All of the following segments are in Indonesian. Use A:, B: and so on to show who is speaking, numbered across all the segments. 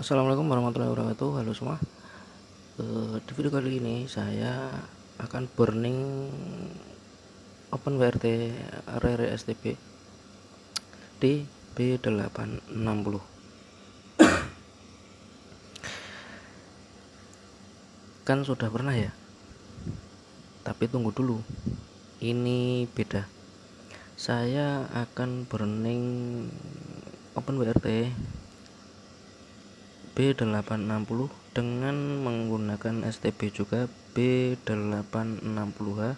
A: Assalamualaikum warahmatullahi wabarakatuh. Halo semua. Di video kali ini saya akan burning OpenWRT Rare STB di B860. Kan sudah pernah ya, tapi tunggu dulu, ini beda. Saya akan burning OpenWRT B860 dengan menggunakan STB juga B860H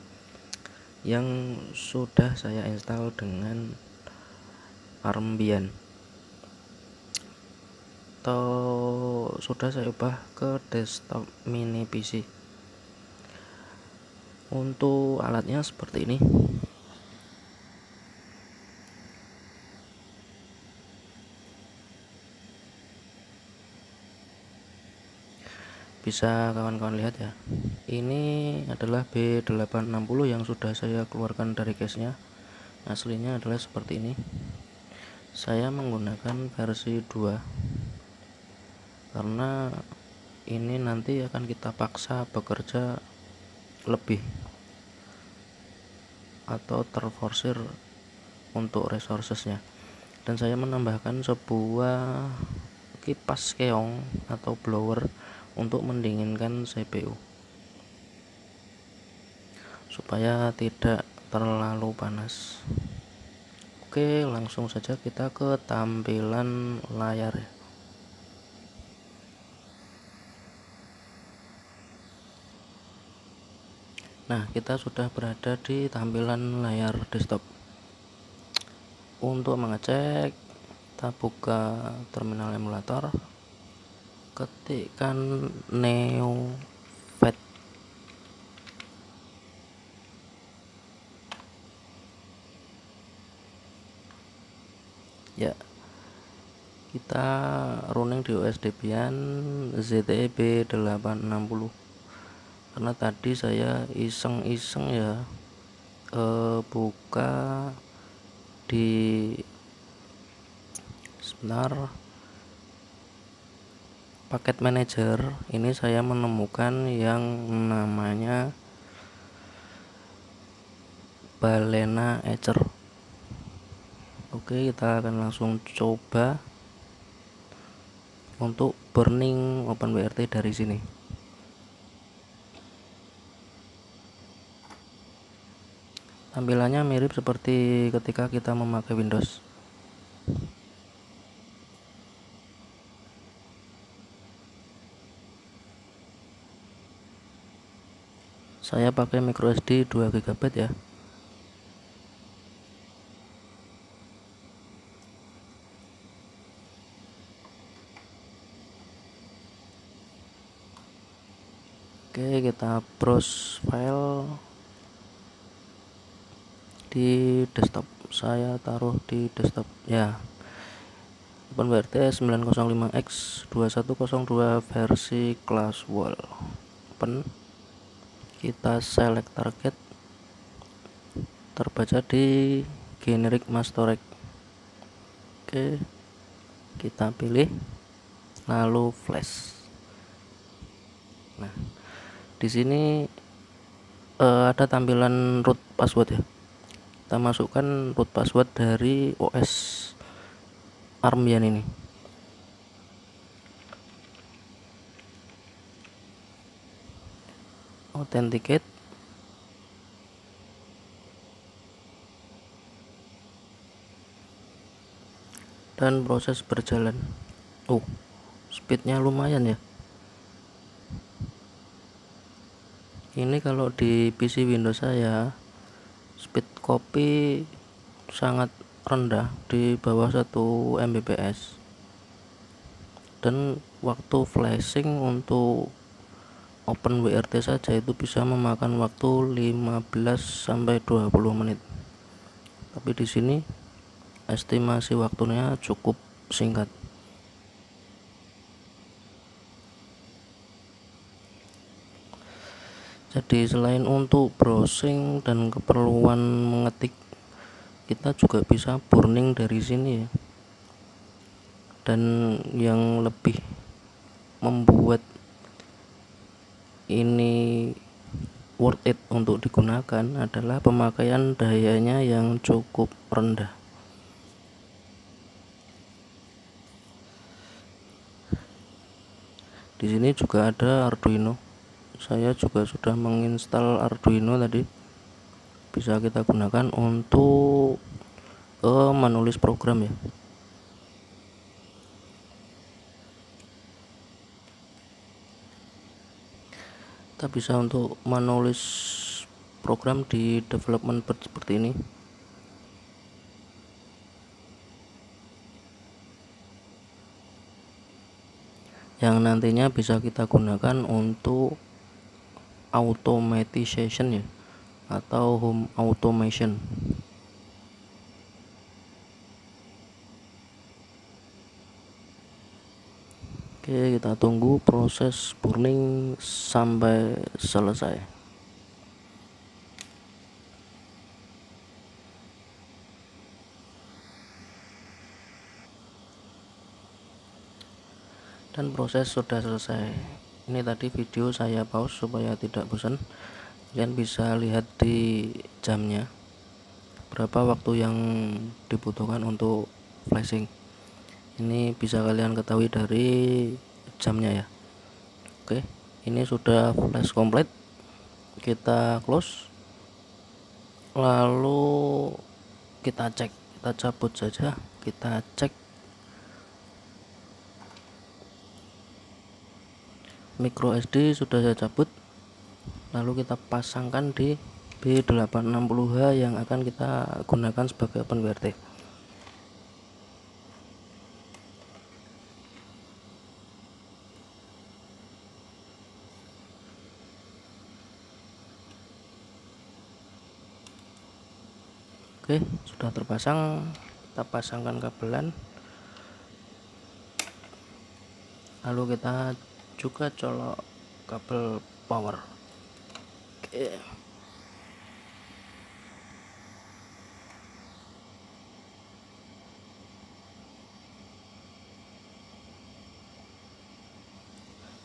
A: yang sudah saya install dengan Armbian atau sudah saya ubah ke desktop mini PC. Untuk alatnya seperti ini. Bisa kawan-kawan lihat ya, ini adalah B860 yang sudah saya keluarkan dari case-nya. Aslinya adalah seperti ini. Saya menggunakan versi 2 karena ini nanti akan kita paksa bekerja lebih atau terforsir untuk resourcesnya, dan saya menambahkan sebuah kipas keong atau blower untuk mendinginkan CPU supaya tidak terlalu panas. Oke, langsung saja kita ke tampilan layar. Nah, kita sudah berada di tampilan layar desktop. Untuk mengecek, kita buka terminal emulator, ketikkan NeoFET. Ya, kita running di OS Debian ZTE B860 karena tadi saya iseng-iseng ya buka di sebentar paket manager. Ini saya menemukan yang namanya Balena Etcher. Oke, kita akan langsung coba untuk burning OpenWRT dari sini. Tampilannya mirip seperti ketika kita memakai Windows. Saya pakai microSD 2 GB ya. Oke, kita browse file di desktop. Saya taruh di desktop ya. OpenWRT 905X 2102 versi ClassWall. Open. Kita select target, terbaca di generic masterec. Oke, kita pilih lalu flash. Nah, di sini ada tampilan root password ya. Kita masukkan root password dari OS Armbian ini. Authenticate. Dan proses berjalan. Speednya lumayan ya. Ini kalau di PC Windows saya speed copy sangat rendah, di bawah 1 Mbps, dan waktu flashing untuk OpenWRT saja itu bisa memakan waktu 15-20 menit. Tapi di sini estimasi waktunya cukup singkat. Jadi selain untuk browsing dan keperluan mengetik, kita juga bisa burning dari sini ya. Dan yang lebih membuat ini worth it untuk digunakan adalah pemakaian dayanya yang cukup rendah. Di sini juga ada Arduino. Saya juga sudah menginstal Arduino tadi. Bisa kita gunakan untuk menulis program ya. Kita bisa untuk menulis program di development seperti ini. Yang nantinya bisa kita gunakan untuk automatization ya, atau home automation. Oke, kita tunggu proses burning sampai selesai. Dan proses sudah selesai. Ini tadi video saya pause supaya tidak bosan. Kalian bisa lihat di jamnya berapa waktu yang dibutuhkan untuk flashing. Ini bisa kalian ketahui dari jamnya ya. Oke, ini sudah flash komplit. Kita close, lalu kita cek, kita cabut saja, kita cek micro SD sudah saya cabut, lalu kita pasangkan di B860H yang akan kita gunakan sebagai OpenWrt. Oke, sudah terpasang. Kita pasangkan kabelan, lalu kita juga colok kabel power. Oke,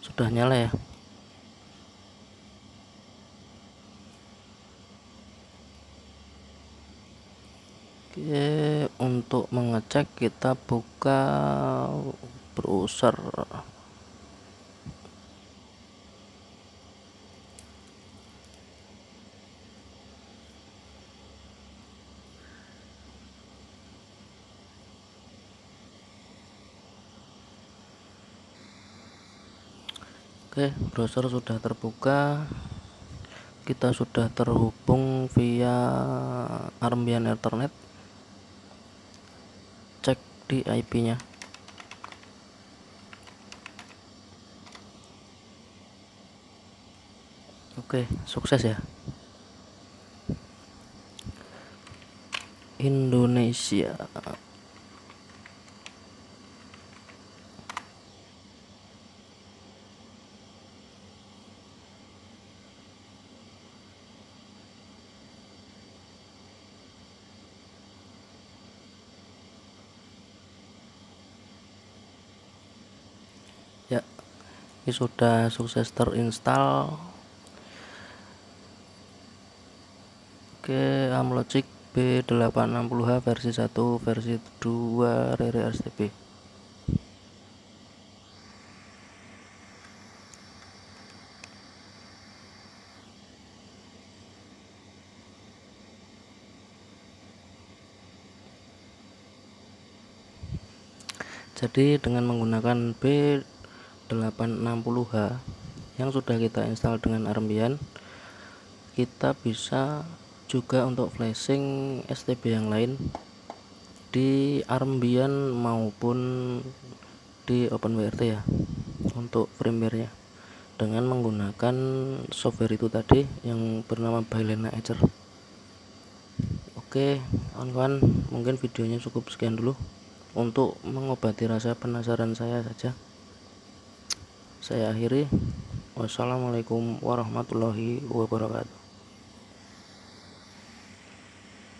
A: sudah nyala ya. Oke, untuk mengecek kita buka browser. Oke, browser sudah terbuka. Kita sudah terhubung via Armbian Ethernet. Cek di IP-nya. Oke, sukses ya. Indonesia. Ya, ini sudah sukses terinstall. Oke, Amlogic B860H versi 1 versi 2 Rare RSTP. Jadi dengan menggunakan B860H yang sudah kita install dengan Armbian, kita bisa juga untuk flashing STB yang lain di Armbian maupun di OpenWrt ya, untuk firmware-nya dengan menggunakan software itu tadi yang bernama Balena Etcher. Oke kawan-kawan, mungkin videonya cukup sekian dulu. Untuk mengobati rasa penasaran saya saja, saya akhiri. Wassalamualaikum warahmatullahi wabarakatuh.